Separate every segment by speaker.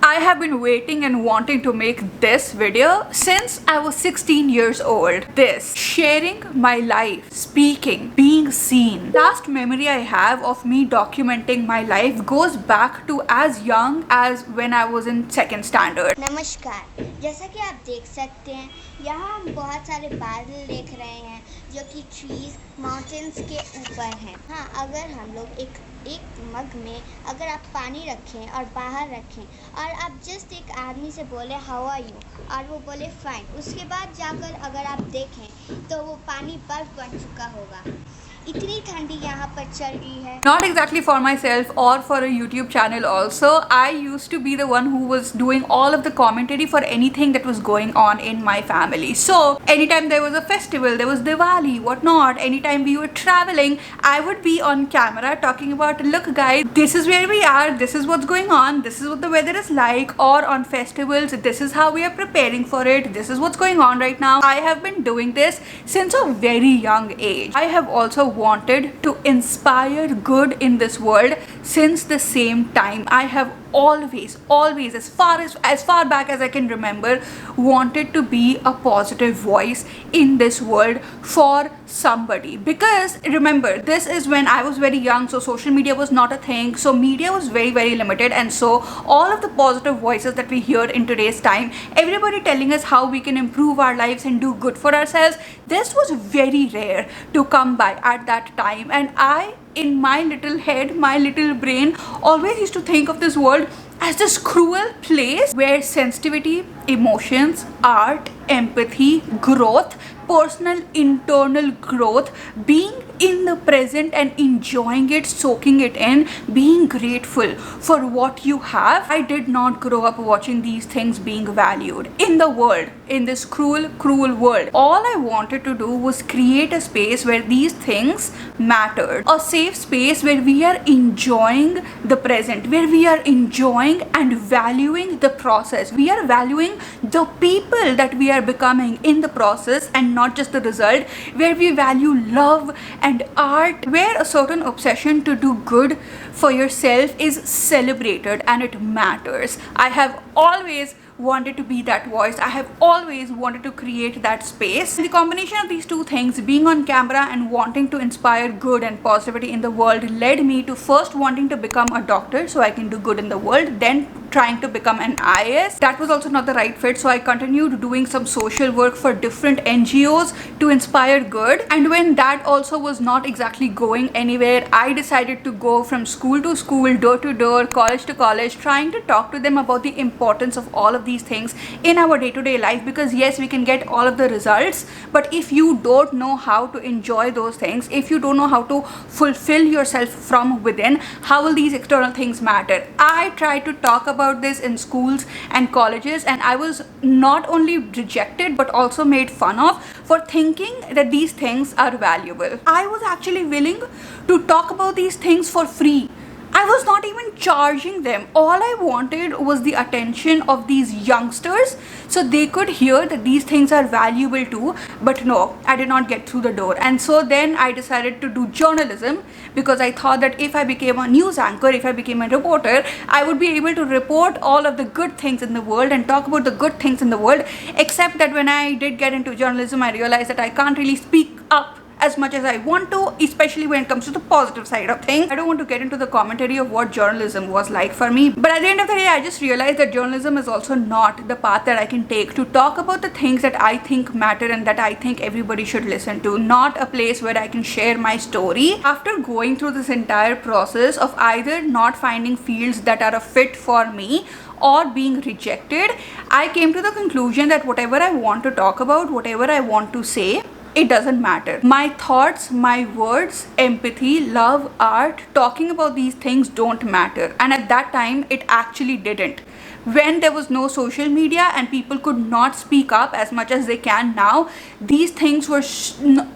Speaker 1: I have been waiting and wanting to make this video since I was 16 years old. This, sharing my life, speaking, being seen. Last memory I have of me documenting my life goes back to as young as when I was in second standard.
Speaker 2: नमस्कार, जैसा कि आप देख सकते हैं यहाँ हम बहुत सारे बादल देख रहे हैं जो कि ट्रीज माउंटेन्स के ऊपर हैं। हाँ, अगर हम लोग एक मग में अगर आप पानी रखें और बाहर रखें और आप जस्ट एक आदमी से बोले हाउ आर यू और वो बोले फाइन, उसके बाद जाकर अगर आप देखें तो वो पानी बर्फ बन चुका होगा। इतनी ठंडी यहाँ पर चल रही है।
Speaker 1: Not exactly for myself or for a YouTube channel also. I used to be the one who was doing all of the commentary for anything that was going on in my family. So anytime there was a festival, there was Diwali, whatnot, anytime we were traveling, I would be on camera talking about, look guys, this is where we are, this is what's going on, this is what the weather is like, or on festivals, this is how we are preparing for it, this is what's going on right now. I have been doing this since a very young age. I have also wanted to inspire good in this world since the same time. I have always as far back as I can remember wanted to be a positive voice in this world for somebody, because remember, this is when I was very young, so social media was not a thing, so media was very limited, and so all of the positive voices that we hear in today's time, everybody telling us how we can improve our lives and do good for ourselves, this was very rare to come by at that time. And I, in my little head, my little brain, always used to think of this world as this cruel place where sensitivity, emotions, art, empathy, growth, personal internal growth, being in the present and enjoying it, soaking it in, being grateful for what you have. I did not grow up watching these things being valued in the world, in this cruel world. All I wanted to do was create a space where these things mattered, a safe space where we are enjoying the present, where we are enjoying and valuing the process, we are valuing the people that we are becoming in the process and not just the result, where we value love and art, where a certain obsession to do good for yourself is celebrated and it matters. I have always wanted to be that voice. I have always wanted to create that space. The combination of these two things, being on camera and wanting to inspire good and positivity in the world, led me to first wanting to become a doctor so I can do good in the world, then trying to become an IAS. That was also not the right fit, so I continued doing some social work for different NGOs to inspire good. And when that also was not exactly going anywhere, I decided to go from school to school, door to door, college to college, trying to talk to them about the importance of all of these things in our day-to-day life. Because yes, we can get all of the results, but if you don't know how to enjoy those things, if you don't know how to fulfill yourself from within, how will these external things matter? I tried to talk about this in schools and colleges, and I was not only rejected but also made fun of for thinking that these things are valuable. I was actually willing to talk about these things for free. I was not even charging them. All I wanted was the attention of these youngsters so they could hear that these things are valuable too. But no, I did not get through the door. And so then I decided to do journalism, because I thought that if I became a news anchor, if I became a reporter, I would be able to report all of the good things in the world and talk about the good things in the world. Except that when I did get into journalism, I realized that I can't really speak up as much as I want to, especially when it comes to the positive side of things. I don't want to get into the commentary of what journalism was like for me, but at the end of the day, I just realized that journalism is also not the path that I can take to talk about the things that I think matter and that I think everybody should listen to, not a place where I can share my story. After going through this entire process of either not finding fields that are a fit for me or being rejected, I came to the conclusion that whatever I want to talk about, whatever I want to say, it doesn't matter. My thoughts, my words, empathy, love, art, talking about these things don't matter. And at that time, it actually didn't. When there was no social media and people could not speak up as much as they can now, these things were,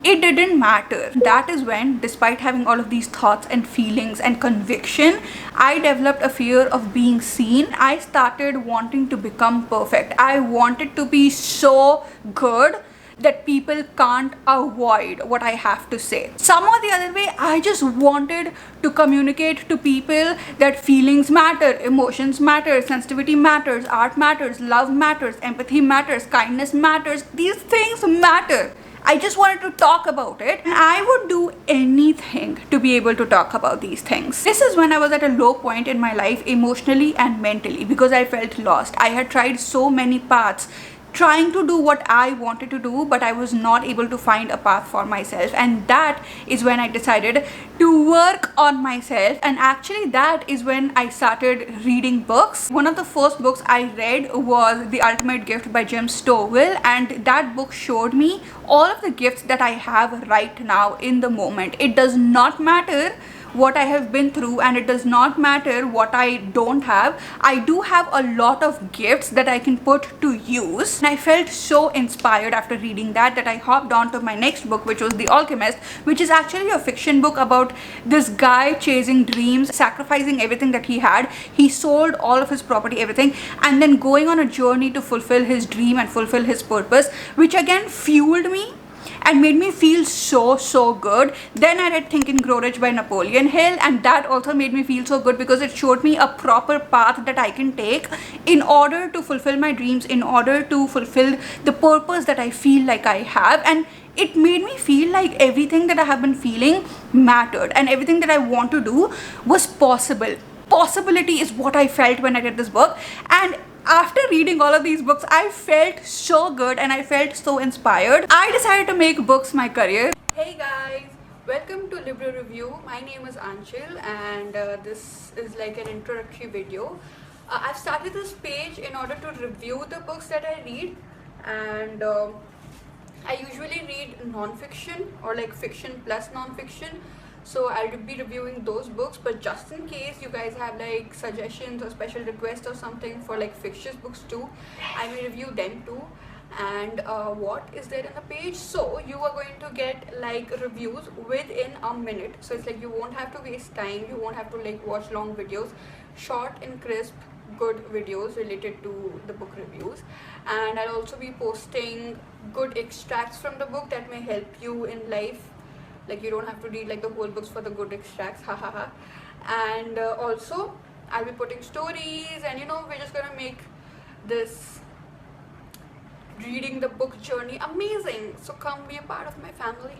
Speaker 1: it didn't matter. That is when, despite having all of these thoughts and feelings and conviction, I developed a fear of being seen. I started wanting to become perfect. I wanted to be so good that people can't avoid what I have to say. Some or the other way, I just wanted to communicate to people that feelings matter, emotions matter, sensitivity matters, art matters, love matters, empathy matters, kindness matters. These things matter. I just wanted to talk about it, and I would do anything to be able to talk about these things. This is when I was at a low point in my life, emotionally and mentally, because I felt lost. I had tried so many paths trying to do what I wanted to do, but I was not able to find a path for myself. And that is when I decided to work on myself. And actually that is when I started reading books. One of the first books I read was The Ultimate Gift by Jim Stovall, and that book showed me all of the gifts that I have right now in the moment. It does not matter what I have been through, and it does not matter what I don't have. I do have a lot of gifts that I can put to use. And I felt so inspired after reading that I hopped on to my next book, which was The Alchemist, which is actually a fiction book about this guy chasing dreams, sacrificing everything that he had. He sold all of his property, everything, and then going on a journey to fulfill his dream and fulfill his purpose, which again fueled me and made me feel so good. Then I read Think and Grow Rich by Napoleon Hill, and that also made me feel so good because it showed me a proper path that I can take in order to fulfill my dreams, in order to fulfill the purpose that I feel like I have. And it made me feel like everything that I have been feeling mattered, and everything that I want to do was possible. Possibility is what I felt when I read this book. And after reading all of these books, I felt so good and I felt so inspired. I decided to make books my career. Hey guys, welcome to Libro Review. My name is Anchal, and this is like an introductory video. I've started this page in order to review the books that I read, and I usually read non-fiction or like fiction plus non-fiction. So I'll be reviewing those books, but just in case you guys have like suggestions or special requests or something for like fictitious books too, I may review them too. And what is there in the page? So you are going to get like reviews within a minute. So it's like you won't have to waste time, you won't have to like watch long videos. Short and crisp, good videos related to the book reviews. And I'll also be posting good extracts from the book that may help you in life. Like you don't have to read like the whole books for the good extracts, hahaha. And also I'll be putting stories, and you know, we're just gonna make this reading the book journey amazing. So come be a part of my family.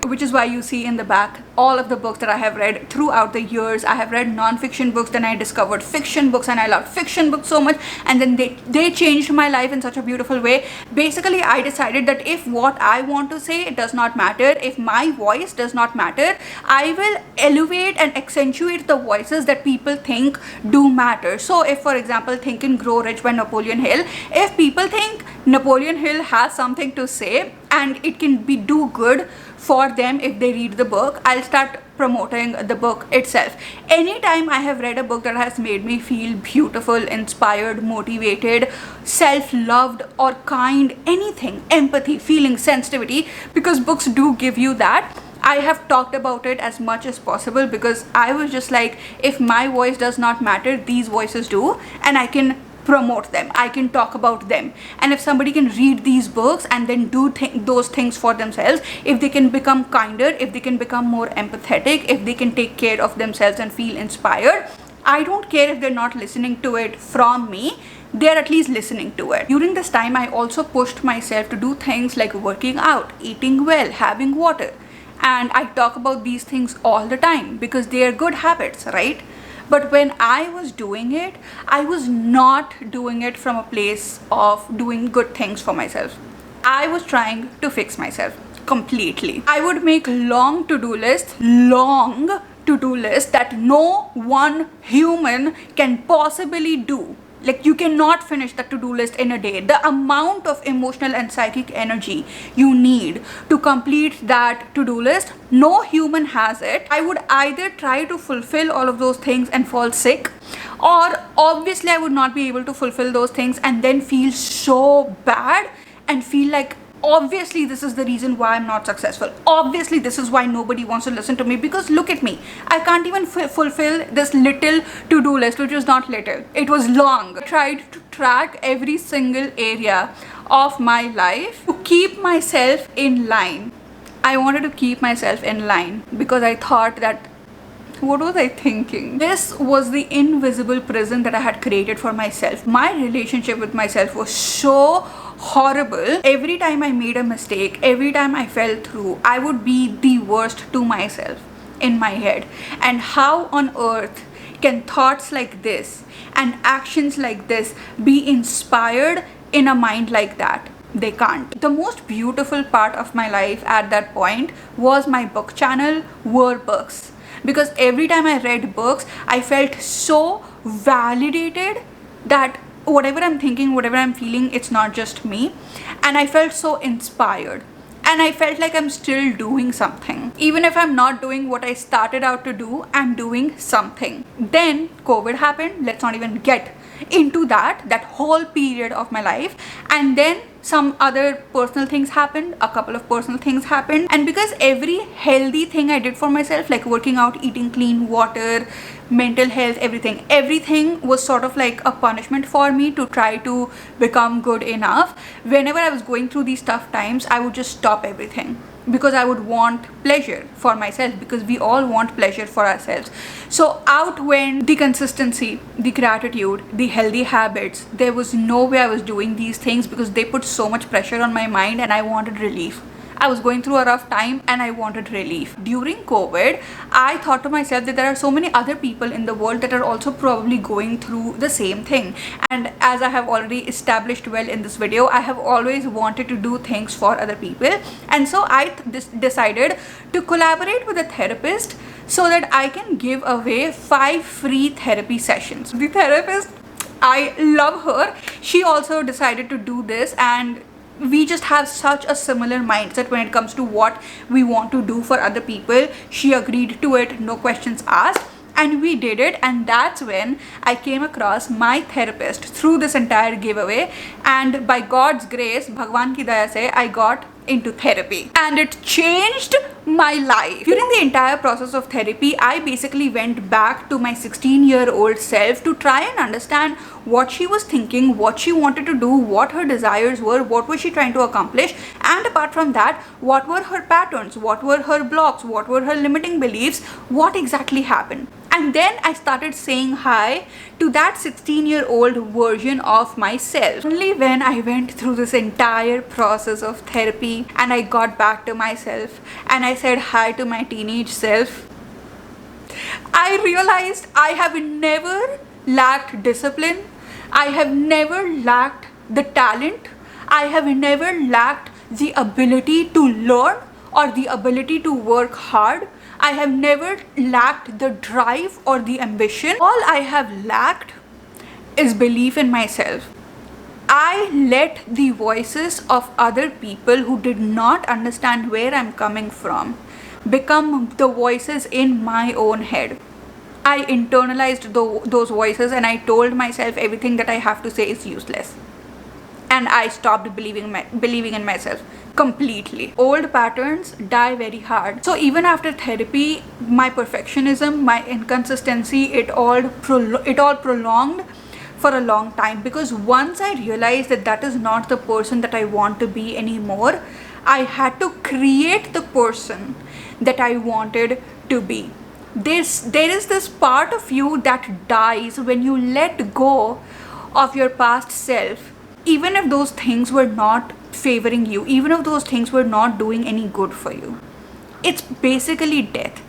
Speaker 1: Which is why you see in the back all of the books that I have read throughout the years. I have read non-fiction books, then I discovered fiction books, and I loved fiction books so much, and then they changed my life in such a beautiful way. Basically, I decided that if what I want to say, it does not matter, if my voice does not matter, I will elevate and accentuate the voices that people think do matter. So if, for example, Think and Grow Rich by Napoleon Hill, if people think Napoleon Hill has something to say and it can be do good for them if they read the book, I'll start promoting the book itself. Anytime I have read a book that has made me feel beautiful, inspired, motivated, self-loved or kind, anything, empathy, feeling, sensitivity, because books do give you that, I have talked about it as much as possible, because I was just like, if my voice does not matter, these voices do, and I can promote them, I can talk about them. And if somebody can read these books and then do those things for themselves, if they can become kinder, if they can become more empathetic, if they can take care of themselves and feel inspired, I don't care if they're not listening to it from me, they're at least listening to it. During this time, I also pushed myself to do things like working out, eating well, having water. And I talk about these things all the time because they are good habits, right? But when I was doing it, I was not doing it from a place of doing good things for myself. I was trying to fix myself completely. I would make long to-do lists that no one human can possibly do. Like, you cannot finish the to-do list in a day. The amount of emotional and psychic energy you need to complete that to-do list, no human has it. I would either try to fulfill all of those things and fall sick, or obviously I would not be able to fulfill those things and then feel so bad and feel like, obviously this is the reason why I'm not successful. Obviously this is why nobody wants to listen to me, because look at me. I can't even fulfill this little to-do list, which was not little. It was long. I tried to track every single area of my life to keep myself in line. I wanted to keep myself in line because I thought that, what was I thinking? This was the invisible prison that I had created for myself. My relationship with myself was so horrible. Every time I made a mistake, every time I fell through, I would be the worst to myself in my head. And how on earth can thoughts like this and actions like this be inspired in a mind like that? They can't. The most beautiful part of my life at that point was my book channel, were books. Because every time I read books, I felt so validated that whatever I'm thinking, whatever I'm feeling, it's not just me. And I felt so inspired. And I felt like I'm still doing something. Even if I'm not doing what I started out to do, I'm doing something. Then COVID happened. Let's not even get into that whole period of my life. And then some other personal things happened, a couple of personal things happened. And because every healthy thing I did for myself, like working out, eating clean water, mental health, everything was sort of like a punishment for me to try to become good enough. Whenever I was going through these tough times, I would just stop everything because I would want pleasure for myself, because we all want pleasure for ourselves. So out went the consistency, the gratitude, the healthy habits. There was no way I was doing these things because they put so much pressure on my mind, and I wanted relief. I was going through a rough time and I wanted relief. During COVID, I thought to myself that there are so many other people in the world that are also probably going through the same thing. And as I have already established well in this video, I have always wanted to do things for other people. And so I decided to collaborate with a therapist so that I can give away 5 free therapy sessions. The therapist, I love her. She also decided to do this, and we just have such a similar mindset when it comes to what we want to do for other people. She agreed to it, no questions asked, and we did it. And that's when I came across my therapist through this entire giveaway, and by God's grace, Bhagwan ki daya se, I got into therapy and it changed my life. During the entire process of therapy, I basically went back to my 16-year-old self to try and understand what she was thinking, what she wanted to do, what her desires were, what was she trying to accomplish, and apart from that, what were her patterns, what were her blocks, what were her limiting beliefs, what exactly happened. And then I started saying hi to that 16-year-old version of myself. Only when I went through this entire process of therapy and I got back to myself and I said hi to my teenage self, I realized I have never lacked discipline. I have never lacked the talent. I have never lacked the ability to learn or the ability to work hard. I have never lacked the drive or the ambition. All I have lacked is belief in myself. I let the voices of other people who did not understand where I'm coming from become the voices in my own head. I internalized those voices, and I told myself everything that I have to say is useless. And I stopped believing in myself completely. Old patterns die very hard. So even after therapy, my perfectionism, my inconsistency, it all prolonged for a long time, because once I realized that that is not the person that I want to be anymore, I had to create the person that I wanted to be. There is this part of you that dies when you let go of your past self, even if those things were not favoring you, even if those things were not doing any good for you. It's basically death,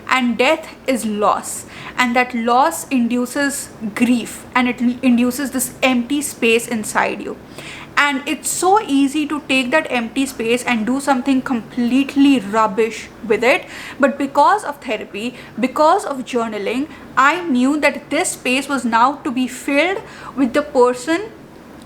Speaker 1: and death is loss, and that loss induces grief, and it induces this empty space inside you. And it's so easy to take that empty space and do something completely rubbish with it. But because of therapy, because of journaling, I knew that this space was now to be filled with the person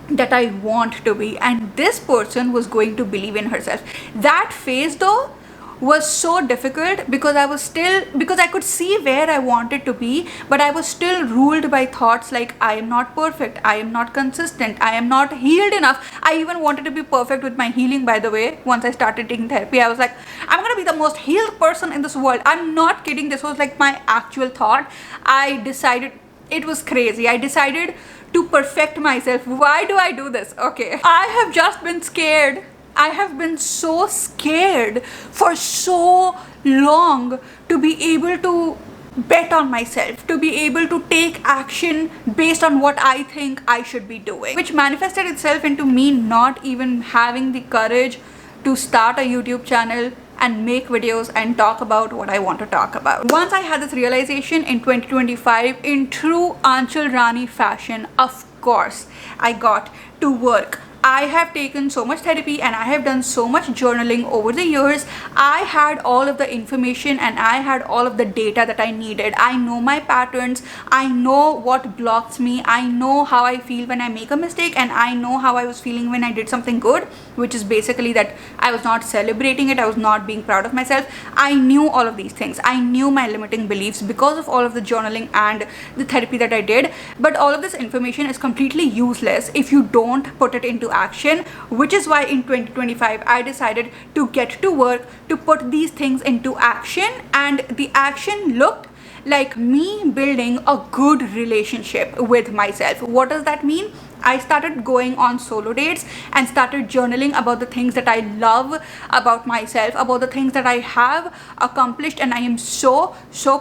Speaker 1: that I want to be, and this person was going to believe in herself. That phase though was so difficult because I could see where I wanted to be, but I was still ruled by thoughts like, I am not perfect, I am not consistent, I am not healed enough. I even wanted to be perfect with my healing, by the way. Once I started taking therapy, I was like, I'm gonna be the most healed person in this world. I'm not kidding, this was like my actual thought. I decided, it was crazy, I decided to perfect myself. Why do I do this? Okay, I have just been scared. I have been so scared for so long to be able to bet on myself, to be able to take action based on what I think I should be doing, which manifested itself into me not even having the courage to start a YouTube channel and make videos and talk about what I want to talk about. Once I had this realization in 2025, in true Anchal Rani fashion, of course, I got to work. I have taken so much therapy and I have done so much journaling over the years. I had all of the information and I had all of the data that I needed. I know my patterns. I know what blocks me. I know how I feel when I make a mistake, and I know how I was feeling when I did something good, which is basically that I was not celebrating it. I was not being proud of myself. I knew all of these things. I knew my limiting beliefs because of all of the journaling and the therapy that I did. But all of this information is completely useless if you don't put it into action, which is why in 2025 I decided to get to work to put these things into action. And the action looked like me building a good relationship with myself. What does that mean? I started going on solo dates and started journaling about the things that I love about myself, about the things that I have accomplished and I am so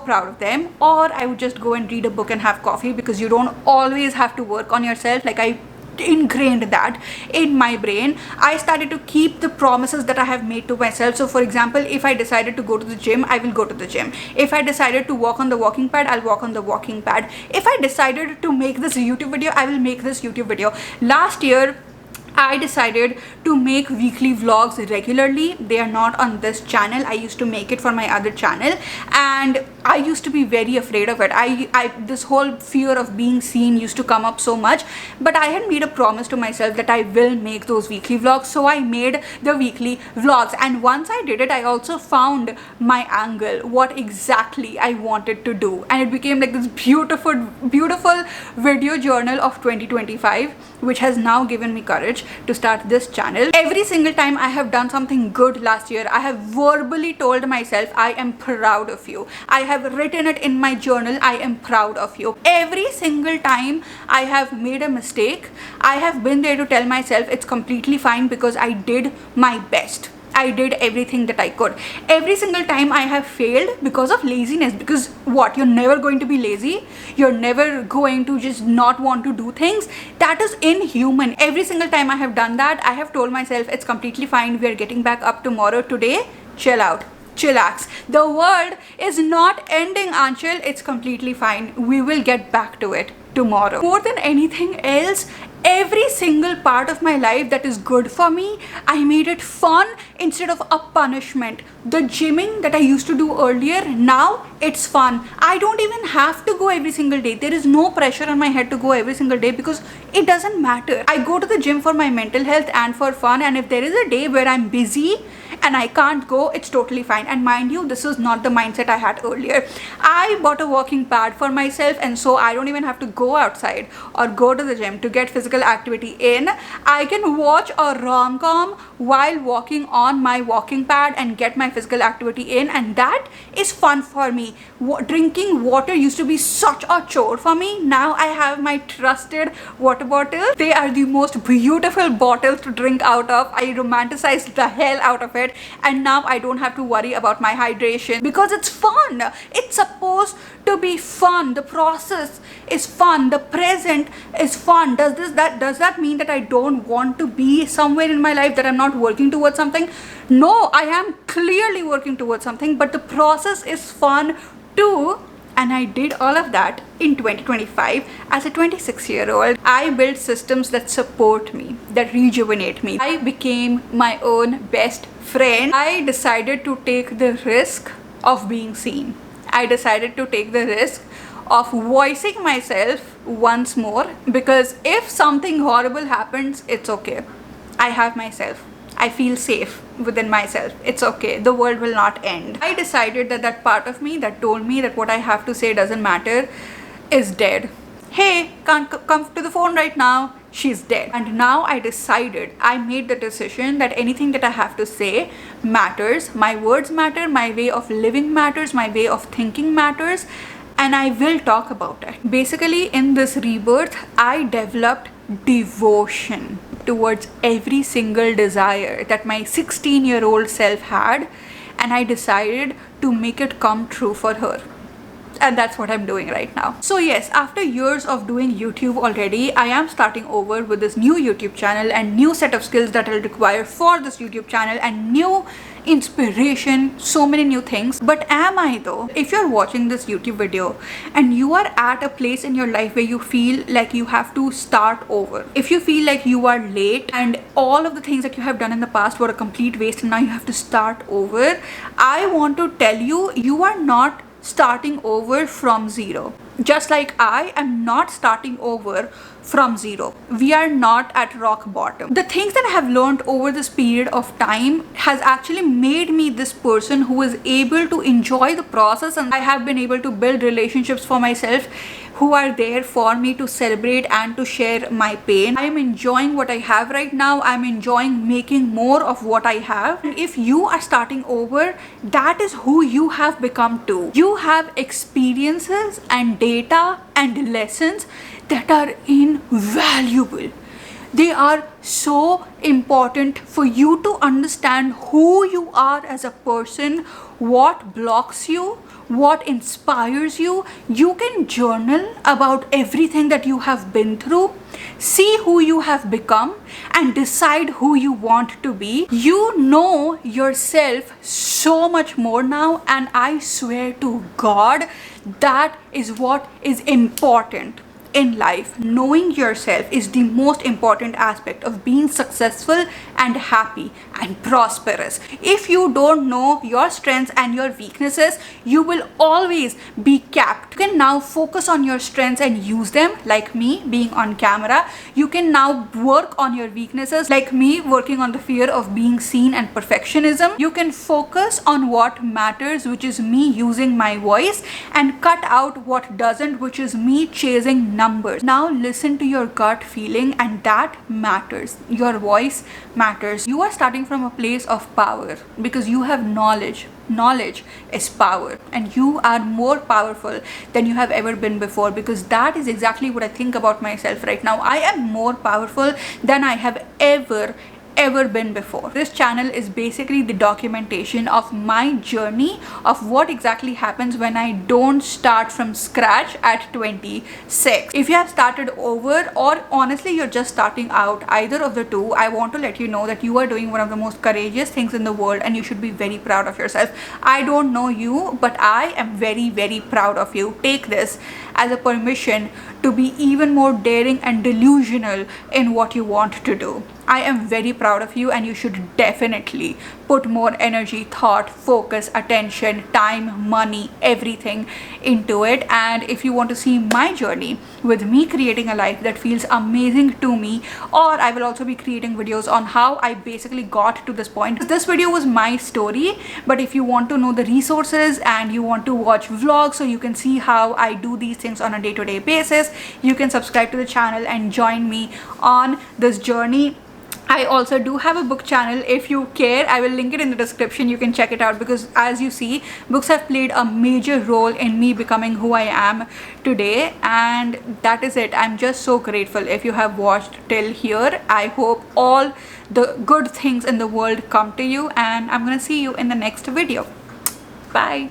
Speaker 1: proud of them. Or I would just go and read a book and have coffee, because you don't always have to work on yourself. Like, I ingrained that in my brain. I started to keep the promises that I have made to myself. So for example, if I decided to go to the gym, I will go to the gym. If I decided to walk on the walking pad, I'll walk on the walking pad. If I decided to make this YouTube video, I will make this YouTube video. Last year I decided to make weekly vlogs regularly. They are not on this channel. I used to make it for my other channel and I used to be very afraid of it. This whole fear of being seen used to come up so much, but I had made a promise to myself that I will make those weekly vlogs. So I made the weekly vlogs, and once I did it, I also found my angle, what exactly I wanted to do, and it became like this beautiful video journal of 2025, which has now given me courage to start this channel. Every single time I have done something good last year, I have verbally told myself, I am proud of you. I have written it in my journal, I am proud of you. Every single time I have made a mistake, I have been there to tell myself it's completely fine because I did my best. I did everything that I could. Every single time I have failed because of laziness, because what, you're never going to be lazy, you're never going to just not want to do things. That is inhuman. Every single time I have done that, I have told myself it's completely fine, we are getting back up tomorrow. Today, chill out, chillax. The world is not ending, Anchal. It's completely fine. We will get back to it tomorrow. More than anything else, every single part of my life that is good for me, I made it fun instead of a punishment. The gymming that I used to do earlier, now it's fun. I don't even have to go every single day. There is no pressure on my head to go every single day because it doesn't matter. I go to the gym for my mental health and for fun, and if there is a day where I'm busy and I can't go, it's totally fine. And mind you, this is not the mindset I had earlier. I bought a walking pad for myself, and so I don't even have to go outside or go to the gym to get physical activity in. I can watch a rom-com while walking on my walking pad and get my physical activity in, and that is fun for me. Drinking water used to be such a chore for me. Now I have my trusted water bottle. They are the most beautiful bottles to drink out of. I romanticize the hell out of it, and now I don't have to worry about my hydration because it's fun. It's supposed to be fun. The process is fun. The present is fun. Does that mean that I don't want to be somewhere in my life, that I'm not working towards something? No, I am clearly working towards something, but the process is fun too. And I did all of that in 2025 as a 26-year-old. I built systems that support me, that rejuvenate me. I became my own best friend. I decided to take the risk of being seen. I decided to take the risk of voicing myself once more, because if something horrible happens, it's okay. I have myself. I feel safe within myself. It's okay. The world will not end. I decided that that part of me that told me that what I have to say doesn't matter is dead. Hey, can't come to the phone right now. She's dead. And now I decided, I made the decision that anything that I have to say matters. My words matter. My way of living matters. My way of thinking matters. and I will talk about it. Basically, in this rebirth, I developed devotion towards every single desire that my 16-year-old self had, and I decided to make it come true for her. And that's what I'm doing right now. So yes, after years of doing YouTube already, I am starting over with this new YouTube channel and new set of skills that I'll require for this YouTube channel and new inspiration, so many new things. But am I though? If you're watching this YouTube video and you are at a place in your life where you feel like you have to start over, if you feel like you are late and all of the things that you have done in the past were a complete waste and now you have to start over, I want to tell you, you are not starting over from zero. Just like I am not starting over from zero. We are not at rock bottom. The things that I have learned over this period of time has actually made me this person who is able to enjoy the process, and I have been able to build relationships for myself who are there for me to celebrate and to share my pain. I am enjoying what I have right now. I'm enjoying making more of what I have. And if you are starting over, that is who you have become too. You have experiences and data and lessons that are invaluable. They are so important for you to understand who you are as a person, what blocks you, what inspires you. You can journal about everything that you have been through, see who you have become, and decide who you want to be. You know yourself so much more now, and I swear to God, that is what is important in life. Knowing yourself is the most important aspect of being successful and happy and prosperous. If you don't know your strengths and your weaknesses, you will always be capped. You can now focus on your strengths and use them, like me being on camera. You can now work on your weaknesses, like me working on the fear of being seen and perfectionism. You can focus on what matters, which is me using my voice, and cut out what doesn't, which is me chasing numbers. Now listen to your gut feeling, and that matters. Your voice matters. You are starting from a place of power because you have knowledge. Knowledge is power, and you are more powerful than you have ever been before, because that is exactly what I think about myself right now. I am more powerful than I have ever been before. This channel is basically the documentation of my journey of what exactly happens when I don't start from scratch at 26. If you have started over, or honestly you're just starting out, either of the two, I want to let you know that you are doing one of the most courageous things in the world, and you should be very proud of yourself. I don't know you, but I am very proud of you. Take this as a permission to be even more daring and delusional in what you want to do. I am very proud of you, and you should definitely put more energy, thought, focus, attention, time, money, everything into it. And if you want to see my journey with me creating a life that feels amazing to me, or I will also be creating videos on how I basically got to this point. This video was my story, but if you want to know the resources and you want to watch vlogs so you can see how I do these things on a day-to-day basis, you can subscribe to the channel and join me on this journey. I also do have a book channel. If you care, I will link it in the description. You can check it out, because as you see, books have played a major role in me becoming who I am today. And that is it. I'm just so grateful if you have watched till here. I hope all the good things in the world come to you, and I'm gonna see you in the next video. Bye.